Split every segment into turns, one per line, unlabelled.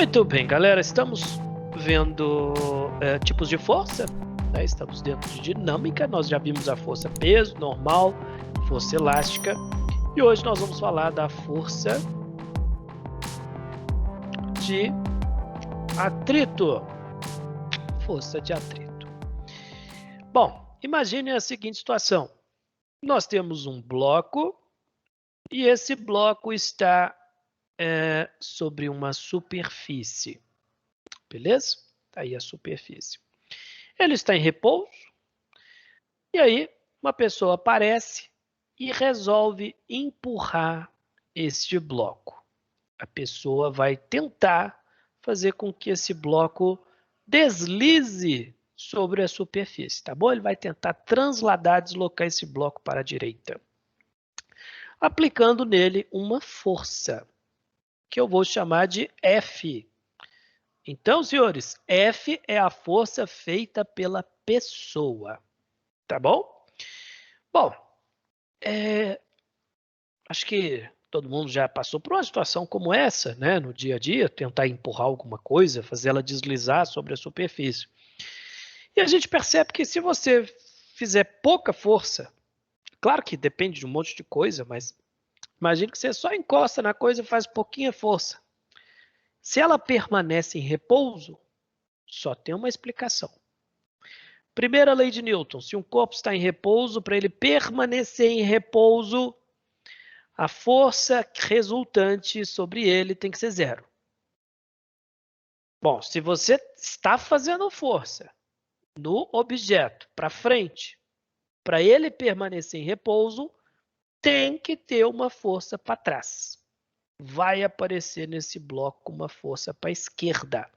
Muito bem, galera, estamos vendo tipos de força, né? Estamos dentro de dinâmica, nós já vimos a força peso, normal, força elástica, e hoje nós vamos falar da força de atrito. Força de atrito. Bom, imagine a seguinte situação. Nós temos um bloco e esse bloco está sobre uma superfície, beleza? Tá aí a superfície. Ele está em repouso e aí uma pessoa aparece e resolve empurrar este bloco. A pessoa vai tentar fazer com que esse bloco deslize sobre a superfície, tá bom? Ele vai tentar transladar, deslocar esse bloco para a direita, aplicando nele uma força, que eu vou chamar de F. Então, senhores, F é a força feita pela pessoa, tá bom? Bom, acho que todo mundo já passou por uma situação como essa, né? No dia a dia, tentar empurrar alguma coisa, fazer ela deslizar sobre a superfície. E a gente percebe que se você fizer pouca força, claro que depende de um monte de coisa, mas imagine que você só encosta na coisa e faz pouquinha força. Se ela permanece em repouso, só tem uma explicação. Primeira lei de Newton, se um corpo está em repouso, para ele permanecer em repouso, a força resultante sobre ele tem que ser zero. Bom, se você está fazendo força no objeto para frente, para ele permanecer em repouso, tem que ter uma força para trás. Vai aparecer nesse bloco uma força para a esquerda.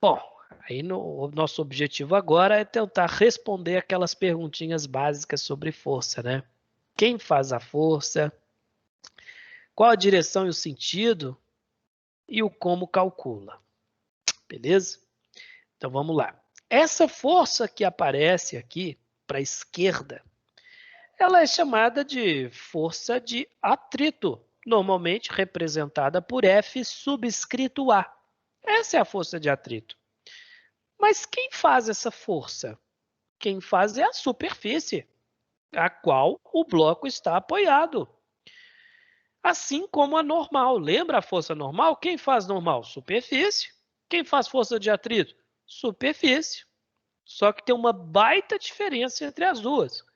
Bom, aí o nosso objetivo agora é tentar responder aquelas perguntinhas básicas sobre força, né? Quem faz a força? Qual a direção e o sentido? E o como calcula. Beleza? Então vamos lá. Essa força que aparece aqui para a esquerda, ela é chamada de força de atrito, normalmente representada por F subscrito A. Essa é a força de atrito. Mas quem faz essa força? Quem faz é a superfície, a qual o bloco está apoiado. Assim como a normal. Lembra a força normal? Quem faz normal? Superfície. Quem faz força de atrito? Superfície. Só que tem uma baita diferença entre as duas.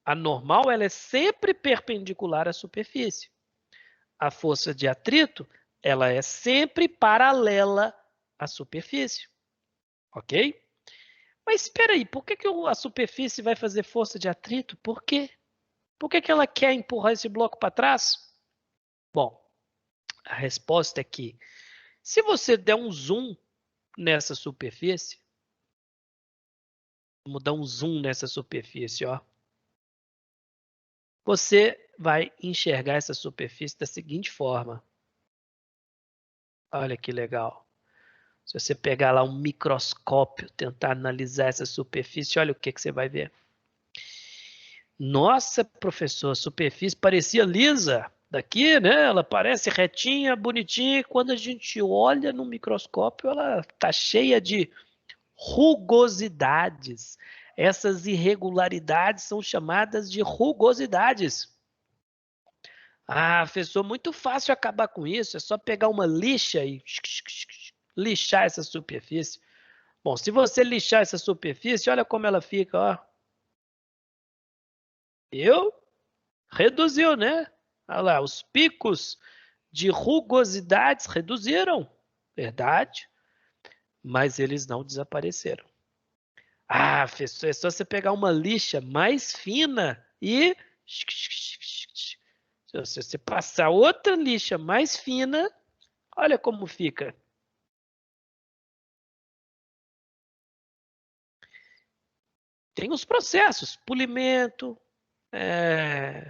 A normal ela é sempre perpendicular à superfície. A força de atrito ela é sempre paralela à superfície. Ok? Mas espera aí, por que a superfície vai fazer força de atrito? Por quê? Por que ela quer empurrar esse bloco para trás? Bom, a resposta é que se você der um zoom nessa superfície, vamos dar um zoom nessa superfície, ó. Você vai enxergar essa superfície da seguinte forma. Olha que legal. Se você pegar lá um microscópio, tentar analisar essa superfície, olha o que você vai ver. Nossa, professor, a superfície parecia lisa. Daqui, né? Ela parece retinha, bonitinha. E quando a gente olha no microscópio, ela está cheia de rugosidades. Essas irregularidades são chamadas de rugosidades. Ah, professor, muito fácil acabar com isso. É só pegar uma lixa e lixar essa superfície. Bom, se você lixar essa superfície, olha como ela fica, ó. Reduziu, né? Olha lá, os picos de rugosidades reduziram, verdade, mas eles não desapareceram. Ah, é só você pegar uma lixa mais fina e se você passar outra lixa mais fina, olha como fica. Tem os processos, polimento,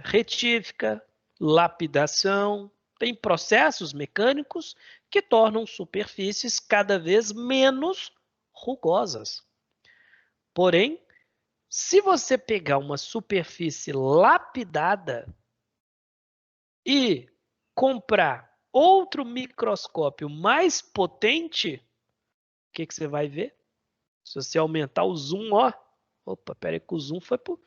retífica, lapidação. Tem processos mecânicos que tornam superfícies cada vez menos rugosas. Porém, se você pegar uma superfície lapidada e comprar outro microscópio mais potente, o que você vai ver? Se você aumentar o zoom, ó. Opa, peraí que o zoom foi pro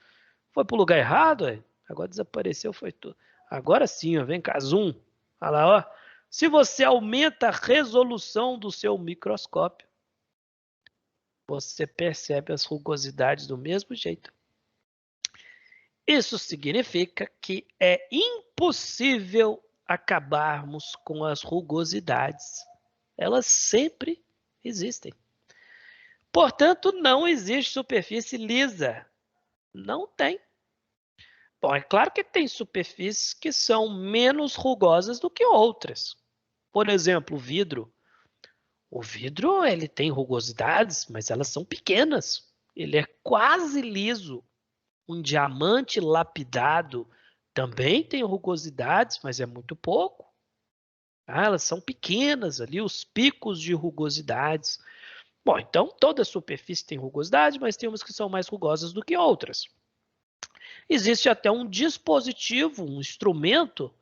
lugar errado, ué. Agora desapareceu, foi tudo. Agora sim, ó, vem cá, zoom. Olha lá, ó. Se você aumenta a resolução do seu microscópio, você percebe as rugosidades do mesmo jeito. Isso significa que é impossível acabarmos com as rugosidades. Elas sempre existem. Portanto, não existe superfície lisa. Não tem. Bom, é claro que tem superfícies que são menos rugosas do que outras. Por exemplo, o vidro. O vidro ele tem rugosidades, mas elas são pequenas. Ele é quase liso. Um diamante lapidado também tem rugosidades, mas é muito pouco. Elas são pequenas ali, os picos de rugosidades. Bom, então toda superfície tem rugosidade, mas tem umas que são mais rugosas do que outras. Existe até um dispositivo, um instrumento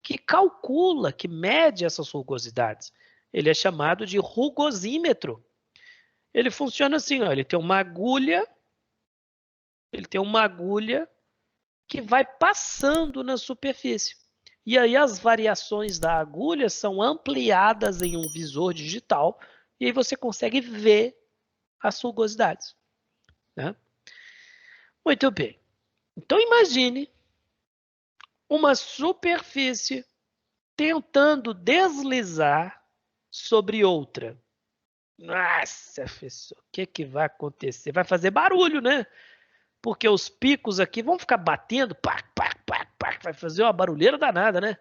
que calcula, que mede essas rugosidades. Ele é chamado de rugosímetro. Ele funciona assim, ó, ele tem uma agulha que vai passando na superfície. E aí as variações da agulha são ampliadas em um visor digital e aí você consegue ver as rugosidades. Né? Muito bem. Então imagine uma superfície tentando deslizar sobre outra. Nossa, professor, o que vai acontecer? Vai fazer barulho, né? Porque os picos aqui vão ficar batendo, pac, pac, pac, pac, vai fazer uma barulheira danada, né?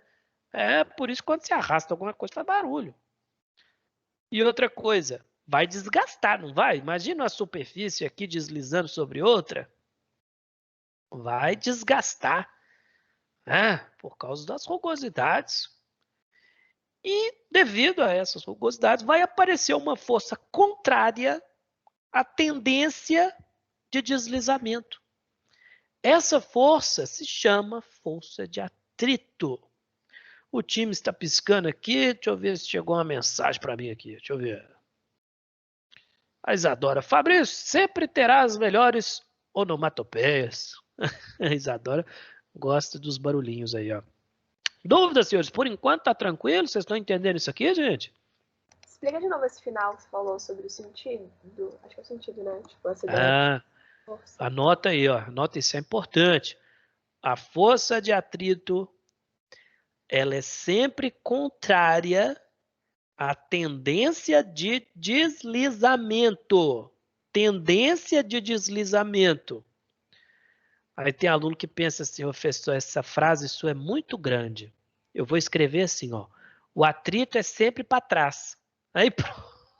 É por isso que quando se arrasta alguma coisa faz barulho. E outra coisa, vai desgastar, não vai? Imagina uma superfície aqui deslizando sobre outra. Vai desgastar, né? Por causa das rugosidades. E devido a essas rugosidades, vai aparecer uma força contrária à tendência de deslizamento. Essa força se chama força de atrito. O time está piscando aqui. Deixa eu ver se chegou uma mensagem para mim aqui. Deixa eu ver. A Isadora. Fabrício, sempre terá as melhores onomatopeias. A Isadora gosta dos barulhinhos aí, ó. Dúvidas, senhores? Por enquanto tá tranquilo? Vocês estão entendendo isso aqui, gente?
Explica de novo esse final que você falou sobre o sentido. Acho que é o sentido, né? Tipo, essa ideia de força.
Anota aí, ó. Anota, isso é importante. A força de atrito, ela é sempre contrária à tendência de deslizamento. Tendência de deslizamento. Aí tem aluno que pensa assim, professor, essa frase sua é muito grande. Eu vou escrever assim, ó. O atrito é sempre para trás. Aí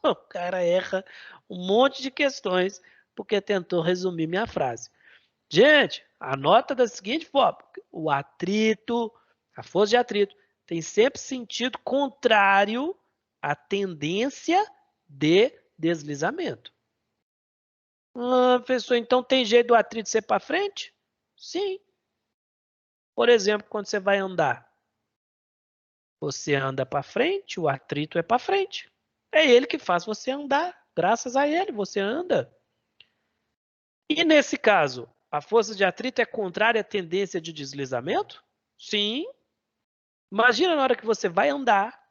o cara erra um monte de questões porque tentou resumir minha frase. Gente, anota da seguinte forma: o atrito, a força de atrito, tem sempre sentido contrário à tendência de deslizamento. Professor, então tem jeito do atrito ser para frente? Sim. Por exemplo, quando você vai andar, você anda para frente, o atrito é para frente. É ele que faz você andar. Graças a ele, você anda. E nesse caso, a força de atrito é contrária à tendência de deslizamento? Sim. Imagina na hora que você vai andar,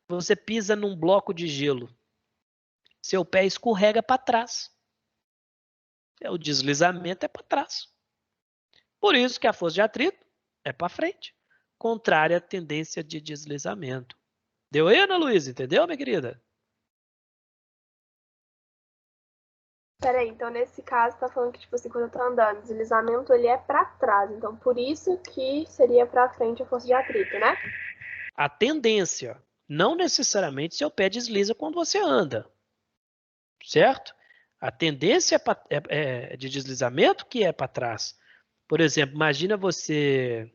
você pisa num bloco de gelo. Seu pé escorrega para trás. O deslizamento é para trás. Por isso que a força de atrito é para frente, contrária à tendência de deslizamento. Deu aí, Ana Luísa? Entendeu, minha querida?
Peraí, então nesse caso tá falando que, tipo assim, quando eu tô andando, o deslizamento ele é pra trás. Então por isso que seria pra frente a força de atrito, né?
A tendência, não necessariamente seu pé desliza quando você anda, certo? A tendência é de deslizamento que é para trás. Por exemplo, imagina você.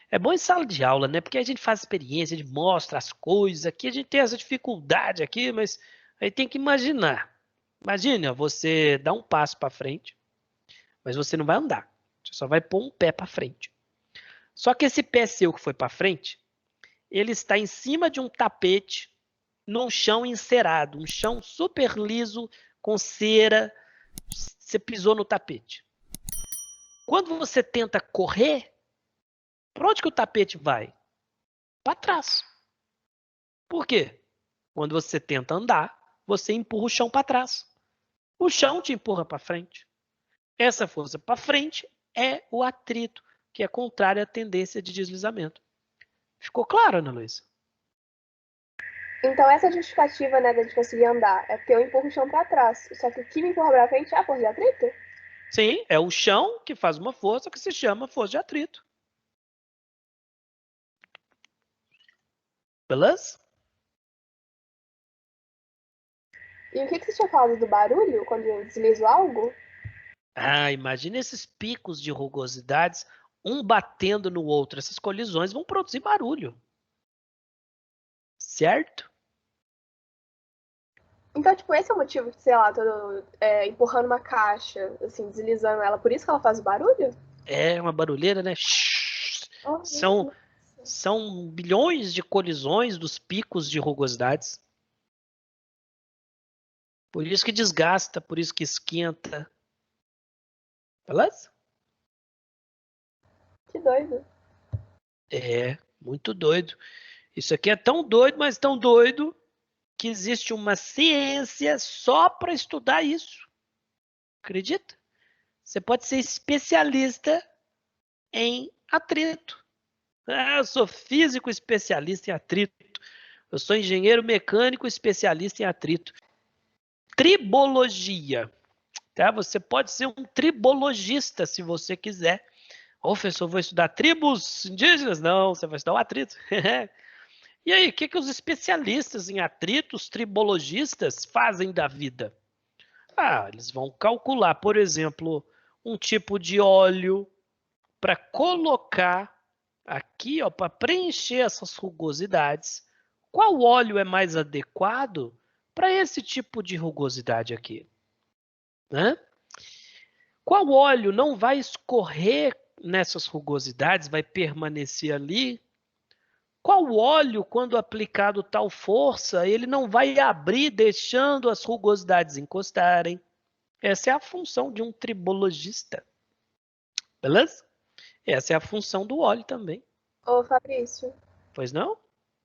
É bom em sala de aula, né? Porque a gente faz experiência, a gente mostra as coisas. Aqui a gente tem essa dificuldade aqui, mas aí tem que imaginar. Imagina, você dá um passo para frente, mas você não vai andar. Você só vai pôr um pé para frente. Só que esse pé seu que foi para frente, ele está em cima de um tapete, num chão encerado, um chão super liso, com cera, você pisou no tapete. Quando você tenta correr, para onde que o tapete vai? Para trás. Por quê? Quando você tenta andar, você empurra o chão para trás. O chão te empurra para frente. Essa força para frente é o atrito, que é contrário à tendência de deslizamento. Ficou claro, Ana Luísa?
Então, essa justificativa, né, de conseguir andar é porque eu empurro o chão para trás. Só que o que me empurra para frente é a força de atrito?
Sim, é o chão que faz uma força que se chama força de atrito. Beleza?
E o que você tinha falado do barulho quando eu deslizo algo?
Ah, imagina esses picos de rugosidades, um batendo no outro. Essas colisões vão produzir barulho. Certo?
Então, tipo, esse é o motivo que, sei lá, tô empurrando uma caixa, assim, deslizando ela. Por isso que ela faz barulho?
É uma barulheira, né?
Oh,
São, são bilhões de colisões dos picos de rugosidades. Por isso que desgasta, por isso que esquenta. Beleza?
que doido.
É, muito doido. Isso aqui é tão doido, mas tão doido, que existe uma ciência só para estudar isso. Acredita? Você pode ser especialista em atrito. Ah, eu sou físico especialista em atrito. Eu sou engenheiro mecânico especialista em atrito. Tribologia. Tá? Você pode ser um tribologista se você quiser. Ô, professor, vou estudar tribos indígenas? Não, você vai estudar o atrito. E aí, o que os especialistas em atritos, tribologistas, fazem da vida? Ah, eles vão calcular, por exemplo, um tipo de óleo para colocar aqui, ó, para preencher essas rugosidades. Qual óleo é mais adequado para esse tipo de rugosidade aqui? Né? Qual óleo não vai escorrer nessas rugosidades, vai permanecer ali? Qual óleo, quando aplicado tal força, ele não vai abrir, deixando as rugosidades encostarem? Essa é a função de um tribologista. Beleza? Essa é a função do óleo também.
Ô, Fabrício,
Pois não?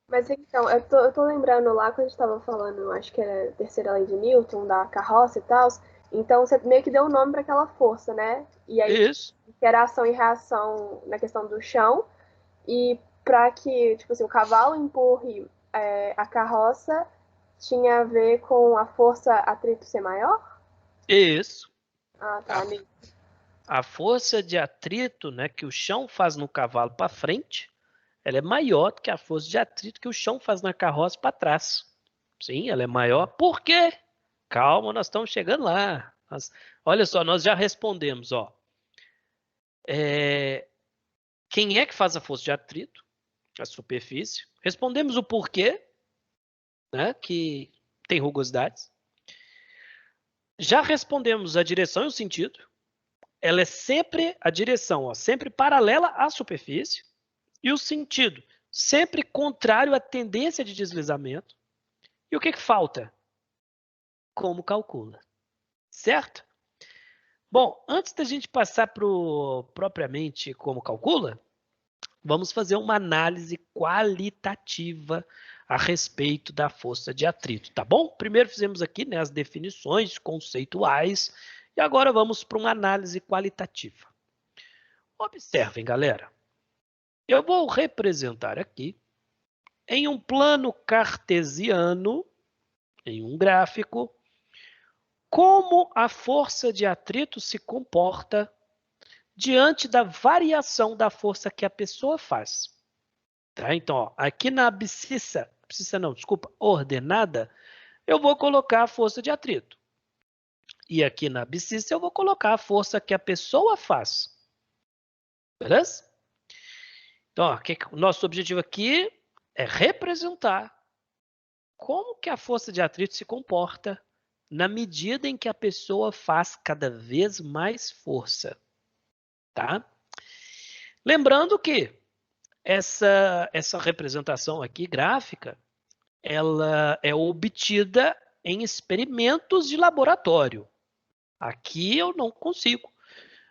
mas então, eu tô lembrando lá quando a gente tava falando, acho que era a terceira lei de Newton, da carroça e tal. Então, você meio que deu o nome para aquela força, né? E aí,
Isso.
que era ação e reação na questão do chão. E para que, tipo assim, o cavalo empurre a carroça, tinha a ver com a força atrito ser maior?
Isso.
Ah,
A,
tá.
a força de atrito, né, que o chão faz no cavalo para frente, ela é maior do que a força de atrito que o chão faz na carroça para trás. Sim, ela é maior. Por quê? Calma, nós estamos chegando lá. Olha só, nós já respondemos, ó. Quem é que faz a força de atrito? A superfície. Respondemos o porquê, né, que tem rugosidades. Já respondemos a direção e o sentido. Ela é sempre a direção, ó, sempre paralela à superfície. E o sentido, sempre contrário à tendência de deslizamento. E o que falta? Como calcula. Certo? Bom, antes da gente passar para propriamente como calcula, vamos fazer uma análise qualitativa a respeito da força de atrito, tá bom? Primeiro fizemos aqui, né, as definições conceituais e agora vamos para uma análise qualitativa. Observem, galera. Eu vou representar aqui em um plano cartesiano, em um gráfico, como a força de atrito se comporta diante da variação da força que a pessoa faz. Tá? Então, ó, aqui na abscissa não, desculpa, ordenada, eu vou colocar a força de atrito. E aqui na abscissa eu vou colocar a força que a pessoa faz. Beleza? Então, ó, o nosso objetivo aqui é representar como que a força de atrito se comporta na medida em que a pessoa faz cada vez mais força. Tá? Lembrando que Essa representação aqui, gráfica, ela é obtida em experimentos de laboratório. Aqui eu não consigo,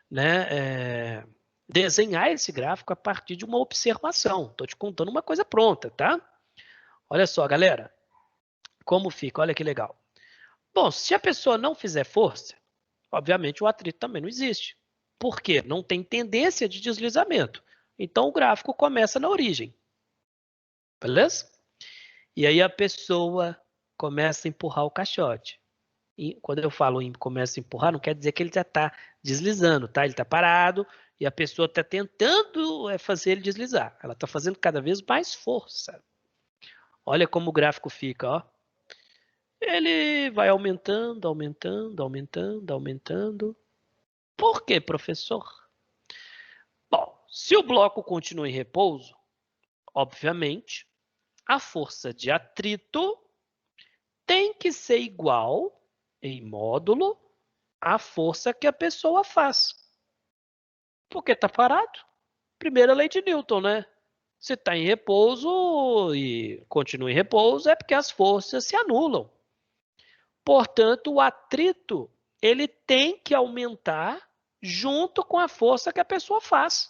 né, desenhar esse gráfico a partir de uma observação. Estou te contando uma coisa pronta, tá? Olha só, galera, como fica, olha que legal. Bom, se a pessoa não fizer força, obviamente o atrito também não existe. Por quê? Não tem tendência de deslizamento. Então o gráfico começa na origem. Beleza? E aí a pessoa começa a empurrar o caixote. E quando eu falo começa a empurrar, não quer dizer que ele já está deslizando, tá? Ele está parado e a pessoa está tentando fazer ele deslizar. Ela está fazendo cada vez mais força. Olha como o gráfico fica, ó. Ele vai aumentando, aumentando, aumentando, aumentando. Por quê, professor? Bom, se o bloco continua em repouso, obviamente, a força de atrito tem que ser igual, em módulo, à força que a pessoa faz. Porque está parado. Primeira lei de Newton, né? Se está em repouso e continua em repouso, é porque as forças se anulam. Portanto, o atrito ele tem que aumentar junto com a força que a pessoa faz.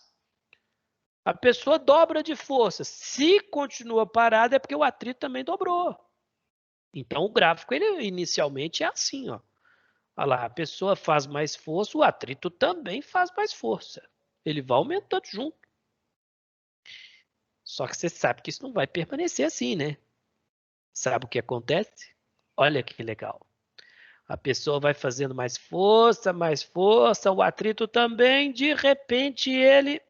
A pessoa dobra de força. Se continua parada, é porque o atrito também dobrou. Então, o gráfico ele inicialmente é assim, ó. Olha lá, a pessoa faz mais força, o atrito também faz mais força. Ele vai aumentando junto. Só que você sabe que isso não vai permanecer assim, né? Sabe o que acontece? Olha que legal. A pessoa vai fazendo mais força, o atrito também, de repente ele...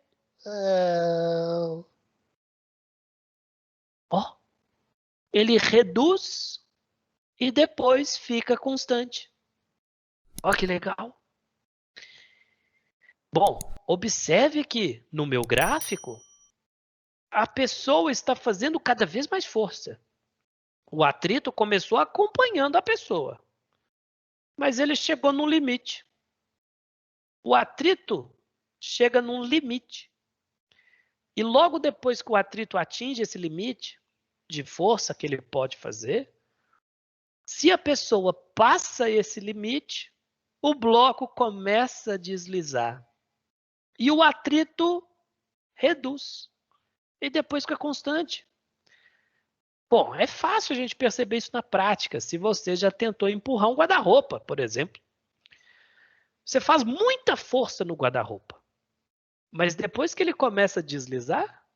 Ó, ele reduz e depois fica constante. Ó que legal. Bom, observe que no meu gráfico, a pessoa está fazendo cada vez mais força. O atrito começou acompanhando a pessoa, mas ele chegou num limite. O atrito chega num limite. E logo depois que o atrito atinge esse limite de força que ele pode fazer, se a pessoa passa esse limite, o bloco começa a deslizar. E o atrito reduz. E depois fica constante. Bom, é fácil a gente perceber isso na prática, se você já tentou empurrar um guarda-roupa, por exemplo. Você faz muita força no guarda-roupa, mas depois que ele começa a deslizar,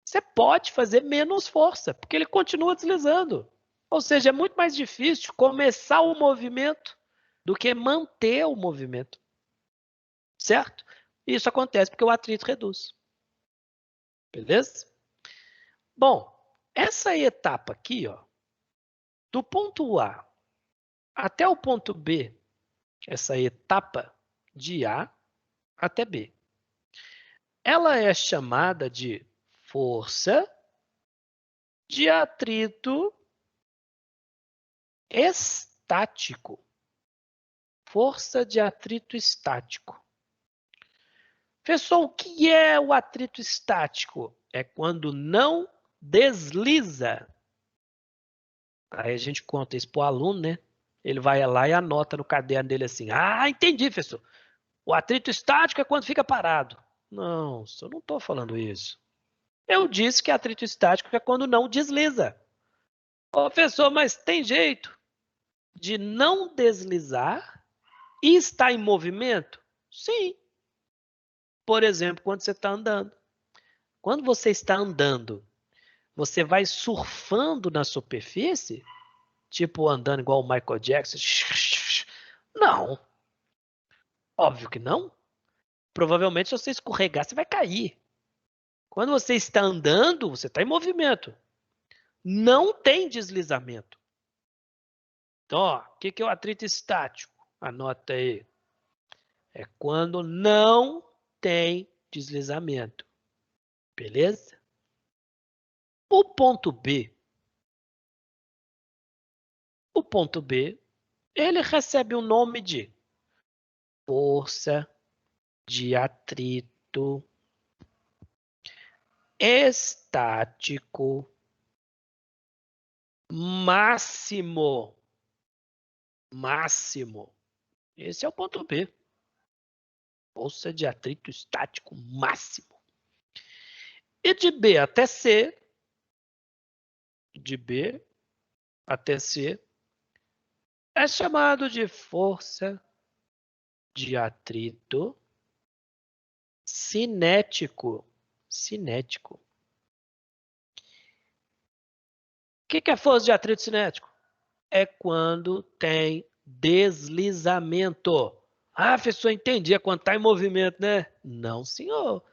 você pode fazer menos força, porque ele continua deslizando. Ou seja, é muito mais difícil começar o movimento do que manter o movimento. Certo? Isso acontece porque o atrito reduz. Beleza? Bom, essa etapa aqui, ó, do ponto A até o ponto B, essa etapa de A até B, ela é chamada de força de atrito estático. Força de atrito estático. Professor, o que é o atrito estático? É quando não desliza. Aí a gente conta isso para o aluno, né? Ele vai lá e anota no caderno dele assim: ah, entendi, professor. O atrito estático é quando fica parado. Não, eu não estou falando isso. Eu disse que atrito estático é quando não desliza. Professor, mas tem jeito de não deslizar e estar em movimento? Sim. Por exemplo, quando você está andando. Quando você está andando, você vai surfando na superfície? Tipo andando igual o Michael Jackson? Não. Óbvio que não. Provavelmente, se você escorregar, você vai cair. Quando você está andando, você está em movimento. Não tem deslizamento. Então, ó, o que é o atrito estático? Anota aí. É quando não tem deslizamento. Beleza? O ponto B. O ponto B, ele recebe o nome de força de atrito estático máximo. Máximo. Esse é o ponto B. Força de atrito estático máximo. E de B até C, é chamado de força de atrito cinético. Cinético. O que é força de atrito cinético? É quando tem deslizamento. Ah, professor, entendi. É quando está em movimento, né? Não, senhor.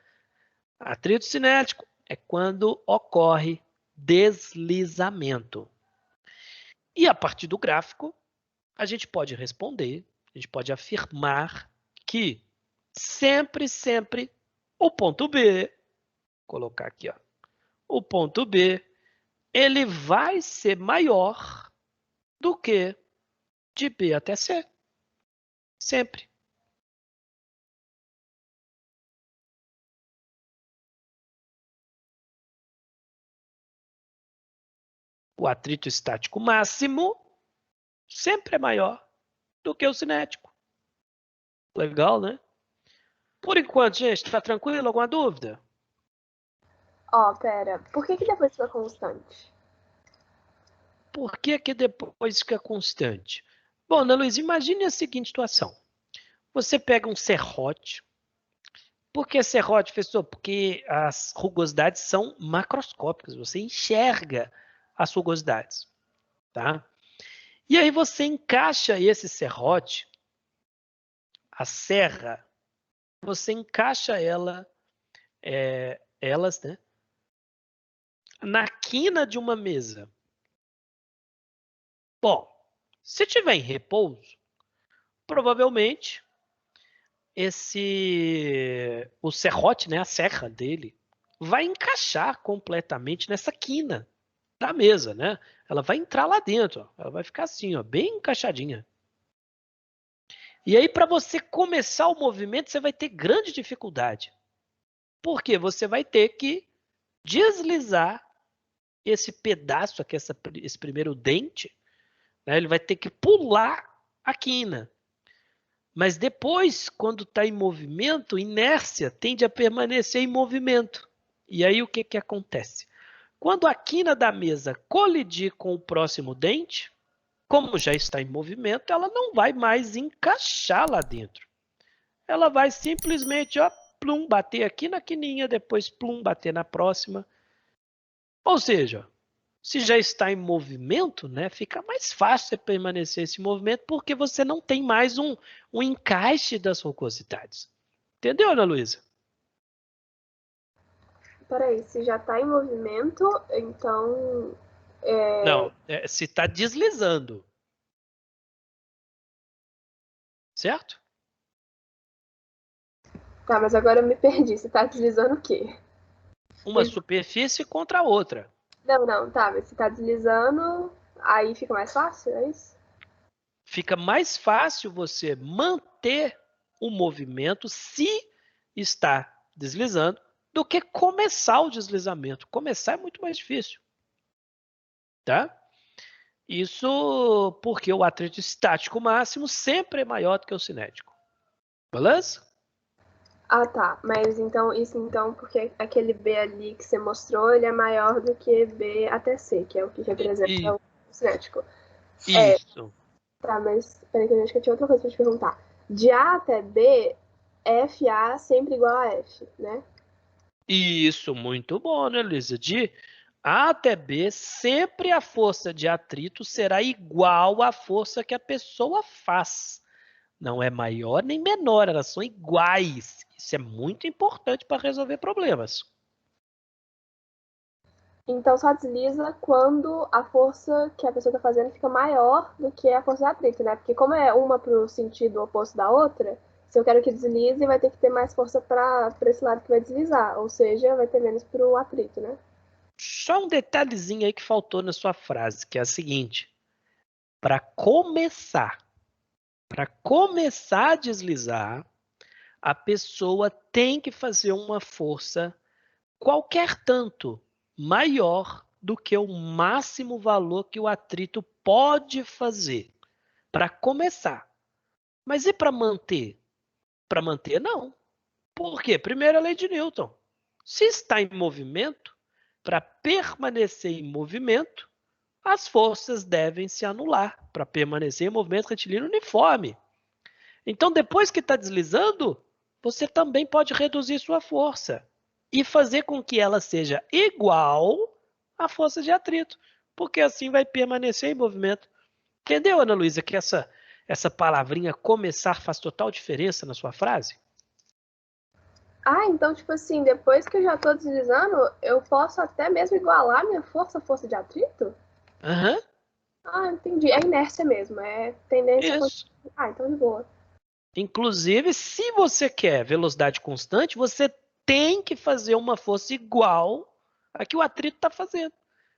Atrito cinético é quando ocorre deslizamento. E a partir do gráfico, a gente pode responder, a gente pode afirmar que sempre o ponto B, vou colocar aqui, ó, o ponto B, ele vai ser maior do que de B até C. Sempre. O atrito estático máximo sempre é maior do que o cinético. Legal, né? Por enquanto, gente, tá tranquilo? Alguma dúvida?
Ó, pera. Por que depois fica constante?
Por que depois fica constante? Bom, Ana Luiz, imagine a seguinte situação. Você pega um serrote. Por que serrote, professor? Porque as rugosidades são macroscópicas. Você enxerga as rugosidades, tá? E aí você encaixa esse serrote, a serra, você encaixa elas, né, na quina de uma mesa. Bom, se tiver em repouso, provavelmente o serrote, né, a serra dele, vai encaixar completamente nessa quina da mesa, né? Ela vai entrar lá dentro, ó. Ela vai ficar assim, ó, bem encaixadinha. E aí, para você começar o movimento, você vai ter grande dificuldade. Porque você vai ter que deslizar esse pedaço aqui, esse primeiro dente, né? Ele vai ter que pular a quina. Mas depois, quando está em movimento, inércia tende a permanecer em movimento. E aí o que acontece? Quando a quina da mesa colidir com o próximo dente, como já está em movimento, ela não vai mais encaixar lá dentro. Ela vai simplesmente, ó, plum, bater aqui na quininha, depois plum, bater na próxima. Ou seja, se já está em movimento, né, fica mais fácil você permanecer esse movimento porque você não tem mais um encaixe das rugosidades. Entendeu, Ana Luísa?
Peraí, se já tá em movimento, então.
Não, se está deslizando. Certo?
Tá, mas agora eu me perdi. Você tá deslizando o quê?
Uma superfície contra a outra.
Não, tá, mas se tá deslizando, aí fica mais fácil, é isso?
Fica mais fácil você manter o movimento se está deslizando do que começar o deslizamento. Começar é muito mais difícil. Tá? Isso porque o atrito estático máximo sempre é maior do que o cinético. Beleza?
Ah, tá. Mas então, isso então, porque aquele B ali que você mostrou, ele é maior do que B até C, que é o que representa o cinético.
Isso.
Tá, mas peraí que eu acho que eu tinha outra coisa pra te perguntar. De A até B, FA sempre igual a F, né?
Isso, muito bom, né, Lisa? De A até B, sempre a força de atrito será igual à força que a pessoa faz. Não é maior nem menor, elas são iguais. Isso é muito importante para resolver problemas.
Então só desliza quando a força que a pessoa tá fazendo fica maior do que a força de atrito, né? Porque como é uma pro sentido oposto da outra, se eu quero que deslize, vai ter que ter mais força para esse lado que vai deslizar, ou seja, vai ter menos pro atrito, né?
Só um detalhezinho aí que faltou na sua frase, que é a seguinte: para começar a deslizar, a pessoa tem que fazer uma força qualquer tanto maior do que o máximo valor que o atrito pode fazer para começar. Mas e para manter? Para manter, não. Por quê? Primeiro, a lei de Newton. Se está em movimento, para permanecer em movimento, as forças devem se anular para permanecer em movimento retilíneo uniforme. Então, depois que está deslizando, você também pode reduzir sua força e fazer com que ela seja igual à força de atrito, porque assim vai permanecer em movimento. Entendeu, Ana Luísa, que essa palavrinha começar faz total diferença na sua frase?
Ah, então, tipo assim, depois que eu já tô deslizando, eu posso até mesmo igualar minha força à força de atrito?
Aham,
Ah, entendi. É inércia mesmo, é tendência a
isso.
continuar. Ah, então de boa.
Inclusive, se você quer velocidade constante, você tem que fazer uma força igual a que o atrito está fazendo.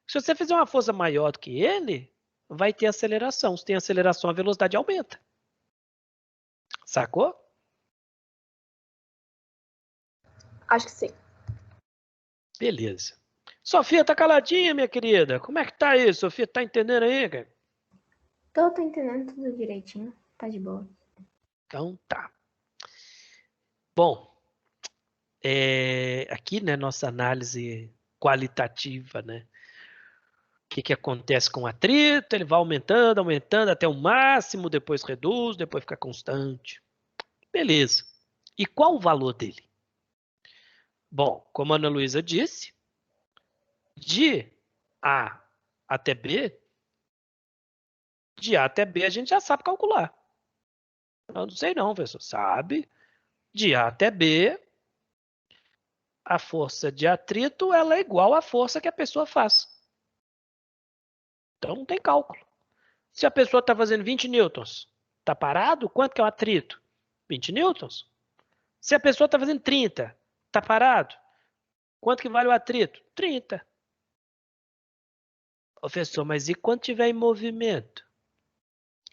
Se você fizer uma força maior do que ele, vai ter aceleração. Se tem aceleração, a velocidade aumenta. Sacou?
Acho que sim.
Beleza. Sofia, tá caladinha, minha querida? Como é que tá aí, Sofia? Tá entendendo aí, cara?
Tô entendendo tudo direitinho. Tá de boa.
Então tá. Bom, aqui, né, nossa análise qualitativa, né? O que acontece com o atrito? Ele vai aumentando, aumentando até o máximo, depois reduz, depois fica constante. Beleza. E qual o valor dele? Bom, como a Ana Luísa disse, de A até B, de A até B a gente já sabe calcular. Eu não sei não, professor. Sabe? De A até B, a força de atrito ela é igual à força que a pessoa faz. Então não tem cálculo. Se a pessoa está fazendo 20 newtons, está parado? Quanto que é o atrito? 20 newtons. Se a pessoa está fazendo 30, está parado? Quanto que vale o atrito? 30. Professor, mas e quando tiver em movimento?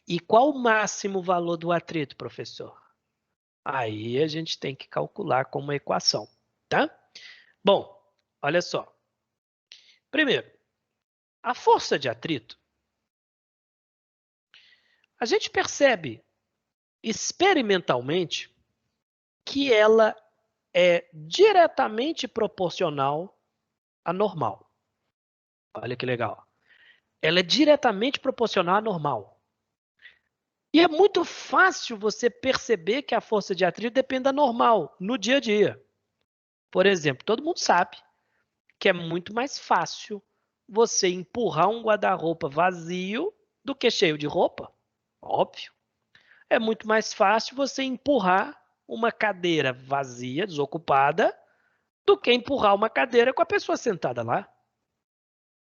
E qual o máximo valor do atrito, professor? Aí a gente tem que calcular com uma equação, tá? Bom, olha só. Primeiro, a força de atrito, a gente percebe experimentalmente que ela é diretamente proporcional à normal. Olha que legal. Ela é diretamente proporcional à normal. E é muito fácil você perceber que a força de atrito depende da normal no dia a dia. Por exemplo, todo mundo sabe que é muito mais fácil você empurrar um guarda-roupa vazio do que cheio de roupa. Óbvio. É muito mais fácil você empurrar uma cadeira vazia, desocupada, do que empurrar uma cadeira com a pessoa sentada lá.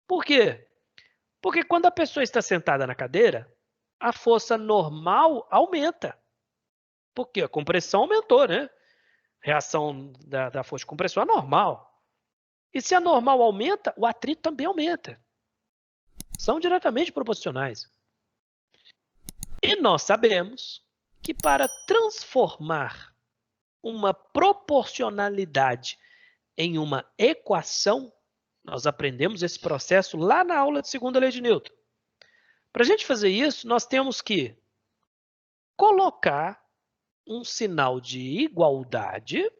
Por quê? Porque quando a pessoa está sentada na cadeira, a força normal aumenta. Porque a compressão aumentou, né? Reação da força de compressão é normal. E se a normal aumenta, o atrito também aumenta. São diretamente proporcionais. E nós sabemos que para transformar uma proporcionalidade em uma equação, nós aprendemos esse processo lá na aula de segunda lei de Newton. Para a gente fazer isso, nós temos que colocar um sinal de igualdade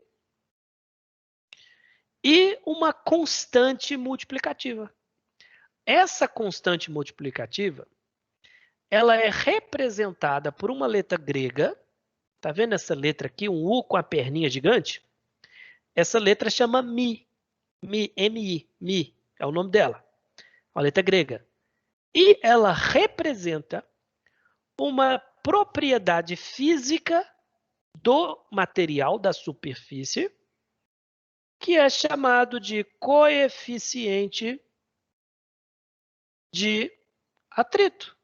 e uma constante multiplicativa. Essa constante multiplicativa, ela é representada por uma letra grega. Tá vendo essa letra aqui, um U com a perninha gigante? Essa letra chama Mi. Mi, M-I, Mi, é o nome dela. Uma letra grega. E ela representa uma propriedade física do material, da superfície, que é chamado de coeficiente de atrito.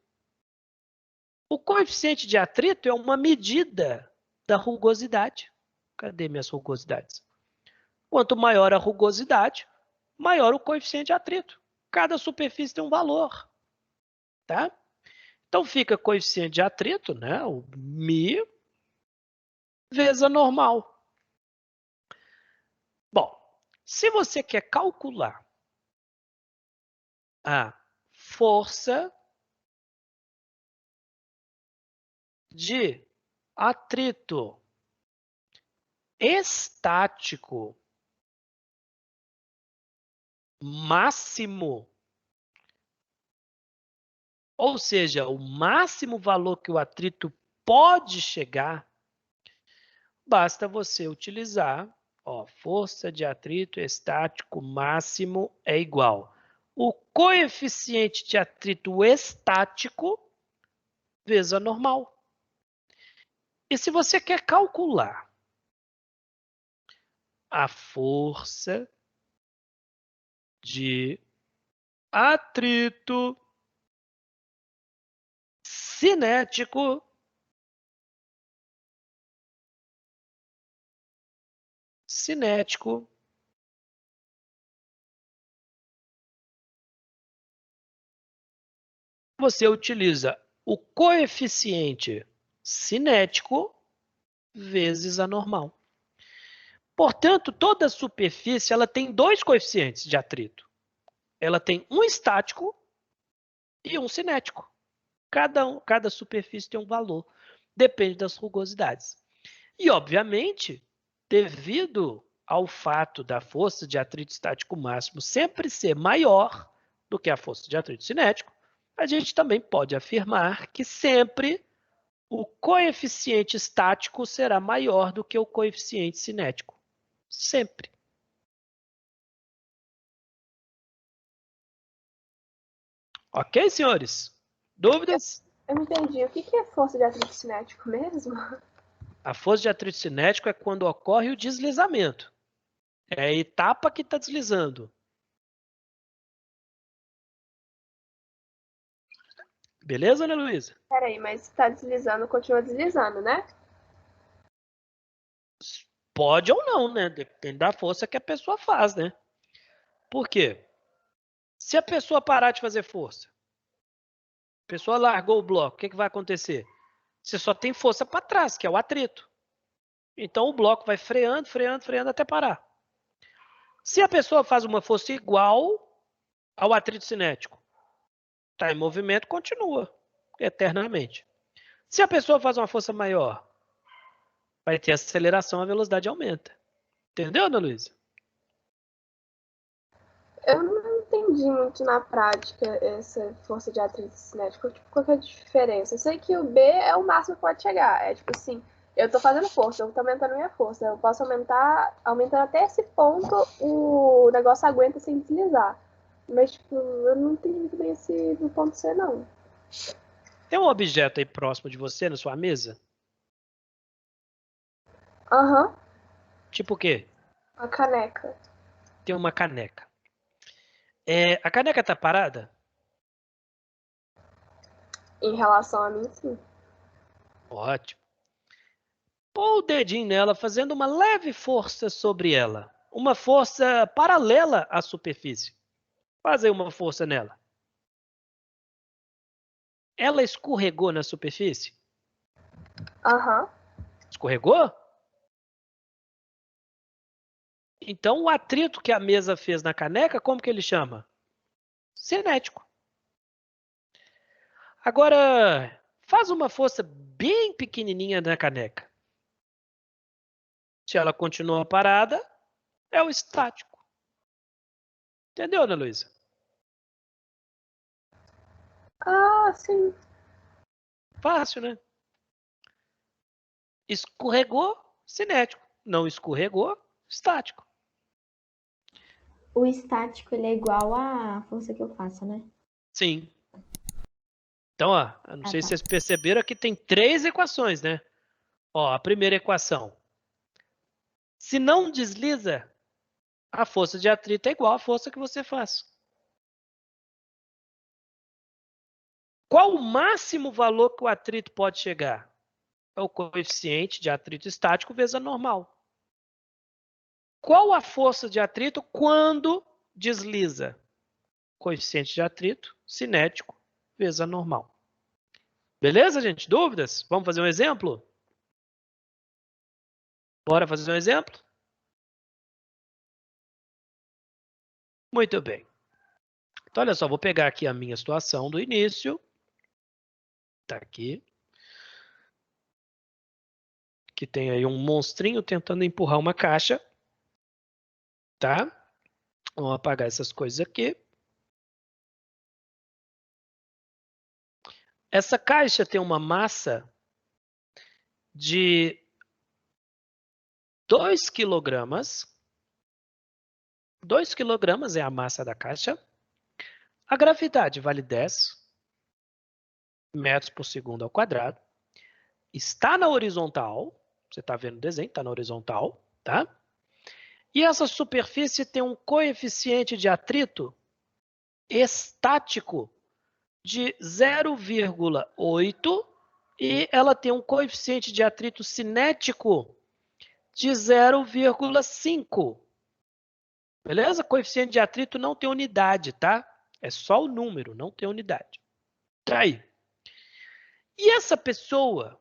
O coeficiente de atrito é uma medida da rugosidade. Cadê minhas rugosidades? Quanto maior a rugosidade, maior o coeficiente de atrito. Cada superfície tem um valor. Tá? Então fica coeficiente de atrito, né? O μ, vezes a normal. Bom, Se você quer calcular a força de atrito estático máximo, ou seja, o máximo valor que o atrito pode chegar, basta você utilizar, força de atrito estático máximo é igual o coeficiente de atrito estático vezes a normal. E se você quer calcular a força de atrito cinético, você utiliza o coeficiente cinético vezes a normal. Portanto, toda superfície ela tem dois coeficientes de atrito. Ela tem um estático e um cinético. Cada superfície tem um valor, depende das rugosidades. E, obviamente, devido ao fato da força de atrito estático máximo sempre ser maior do que a força de atrito cinético, a gente também pode afirmar que sempre o coeficiente estático será maior do que o coeficiente cinético. Sempre. Ok, senhores? Dúvidas?
Eu não entendi. O que é força de atrito cinético mesmo?
A força de atrito cinético é quando ocorre o deslizamento. É a etapa que está deslizando. Beleza, Ana Luísa?
Peraí, mas tá deslizando, continua deslizando, né?
Pode ou não, né? Depende da força que a pessoa faz, né? Por quê? Se a pessoa parar de fazer força, a pessoa largou o bloco, o que vai acontecer? Você só tem força para trás, que é o atrito. Então o bloco vai freando, freando, freando até parar. Se a pessoa faz uma força igual ao atrito cinético, está em movimento, continua eternamente. Se a pessoa faz uma força maior, vai ter aceleração, a velocidade aumenta. Entendeu, Ana Luísa?
Eu não entendi muito na prática essa força de atrito cinético. Tipo, qual que é a diferença? Eu sei que o B é o máximo que pode chegar. É tipo assim, eu tô fazendo força, eu tô aumentando minha força. Eu posso aumentando até esse ponto, o negócio aguenta sem deslizar. Mas, tipo, eu não entendi muito bem esse do ponto C, não.
Tem um objeto aí próximo de você, na sua mesa?
Aham,
Tipo o quê?
a caneca.
Tem uma caneca. A caneca tá parada?
Em relação a mim, sim.
Ótimo. Põe o dedinho nela, fazendo uma leve força sobre ela. Uma força paralela à superfície. Faz aí uma força nela. Ela escorregou na superfície?
Aham.
Escorregou? Então o atrito que a mesa fez na caneca, como que ele chama? Cinético. Agora, faz uma força bem pequenininha na caneca. Se ela continua parada, é o estático. Entendeu, Ana Luísa?
Ah, sim.
Fácil, né? Escorregou, cinético. Não escorregou, estático.
O estático, ele é igual à força que eu faço, né?
Sim. Então, ó, eu não sei
tá.
se vocês perceberam, aqui tem 3 equações, né? Ó, a primeira equação. Se não desliza, a força de atrito é igual à força que você faz. Qual o máximo valor que o atrito pode chegar? É o coeficiente de atrito estático vezes a normal. Qual a força de atrito quando desliza? Coeficiente de atrito cinético vezes a normal. Beleza, gente? Dúvidas? Vamos fazer um exemplo? Bora fazer um exemplo? Muito bem. Então, olha só, vou pegar aqui a minha situação do início. Tá aqui. Que tem aí um monstrinho tentando empurrar uma caixa. Tá? Vamos apagar essas coisas aqui. Essa caixa tem uma massa de 2 quilogramas. 2 quilogramas é a massa da caixa. A gravidade vale 10 metros por segundo ao quadrado. Está na horizontal. Você está vendo o desenho, está na horizontal, tá? E essa superfície tem um coeficiente de atrito estático de 0,8 e ela tem um coeficiente de atrito cinético de 0,5. Beleza? Coeficiente de atrito não tem unidade, tá? É só o número, não tem unidade. Tá aí. E essa pessoa,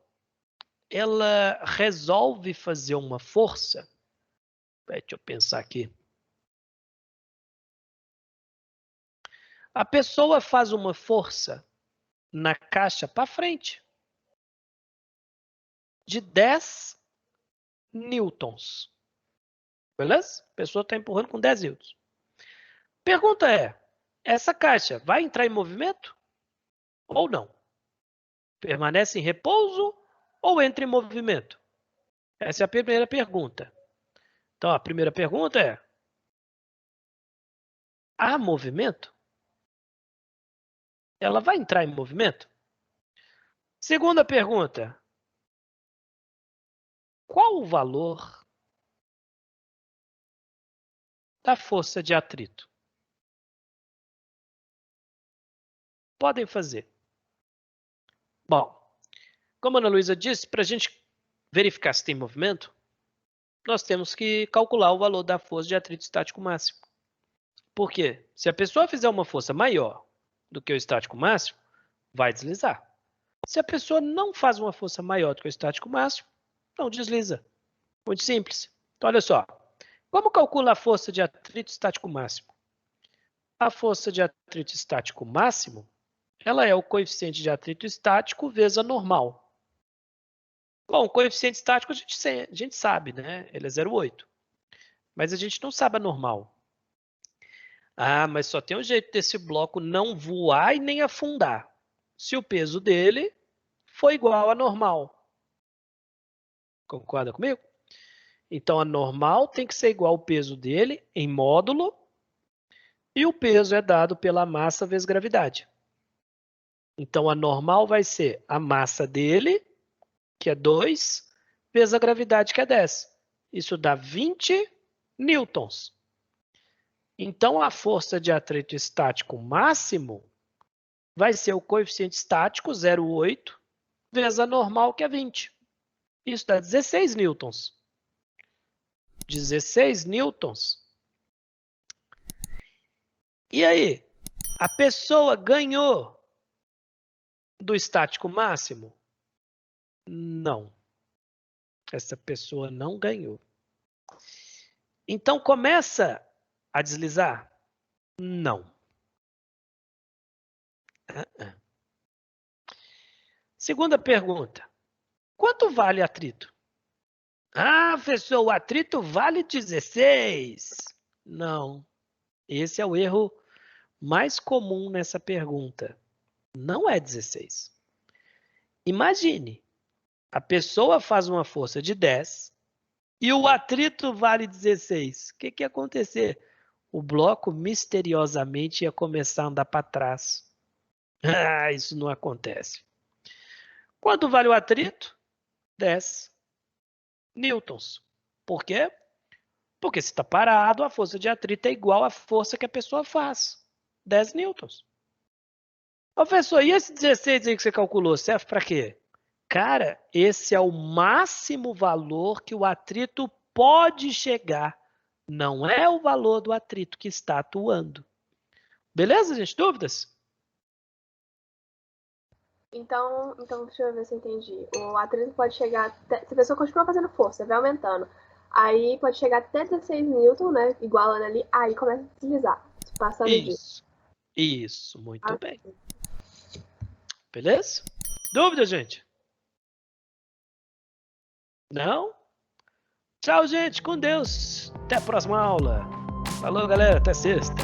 ela resolve fazer uma força. Deixa eu pensar aqui. A pessoa faz uma força na caixa para frente de 10 newtons. Beleza? A pessoa está empurrando com 10 newtons. Pergunta é, essa caixa vai entrar em movimento ou não? Permanece em repouso ou entra em movimento? Essa é a primeira pergunta. Então, a primeira pergunta é, há movimento? Ela vai entrar em movimento? Segunda pergunta, qual o valor da força de atrito? Podem fazer. Bom, como a Ana Luísa disse, para a gente verificar se tem movimento, nós temos que calcular o valor da força de atrito estático máximo. Por quê? Se a pessoa fizer uma força maior do que o estático máximo, vai deslizar. Se a pessoa não faz uma força maior do que o estático máximo, não desliza. Muito simples. Então, olha só. Como calcula a força de atrito estático máximo? A força de atrito estático máximo, ela é o coeficiente de atrito estático vezes a normal. Bom, o coeficiente estático a gente sabe, né? Ele é 0,8. Mas a gente não sabe a normal. Ah, mas só tem um jeito desse bloco não voar e nem afundar. Se o peso dele for igual à normal. Concorda comigo? Então, a normal tem que ser igual ao peso dele em módulo e o peso é dado pela massa vezes gravidade. Então, a normal vai ser a massa dele, que é 2, vezes a gravidade, que é 10. Isso dá 20 newtons. Então, a força de atrito estático máximo vai ser o coeficiente estático, 0,8, vezes a normal, que é 20. Isso dá 16 newtons. 16 newtons. E aí? A pessoa ganhou do estático máximo? Não. Essa pessoa não ganhou. Então começa a deslizar? Não. Segunda pergunta. Quanto vale atrito? Ah, professor, o atrito vale 16. Não. Esse é o erro mais comum nessa pergunta. Não é 16. Imagine, a pessoa faz uma força de 10 e o atrito vale 16. O que ia acontecer? O bloco misteriosamente ia começar a andar para trás. Ah, isso não acontece. Quanto vale o atrito? 10 newtons. Por quê? Porque se está parado, a força de atrito é igual à força que a pessoa faz. 10 newtons. Professor, e esse 16 aí que você calculou, serve para quê? Cara, esse é o máximo valor que o atrito pode chegar. Não é o valor do atrito que está atuando. Beleza, gente? Dúvidas?
Então, deixa eu ver se eu entendi. O atrito pode chegar até... Se a pessoa continua fazendo força, vai aumentando. Aí pode chegar até 16 newton, né? Igualando ali, aí começa a deslizar. Se Passando de.
Isso, muito bem. Beleza? Dúvida, gente? Não? Tchau, gente. Com Deus. Até a próxima aula. Falou, galera. Até sexta.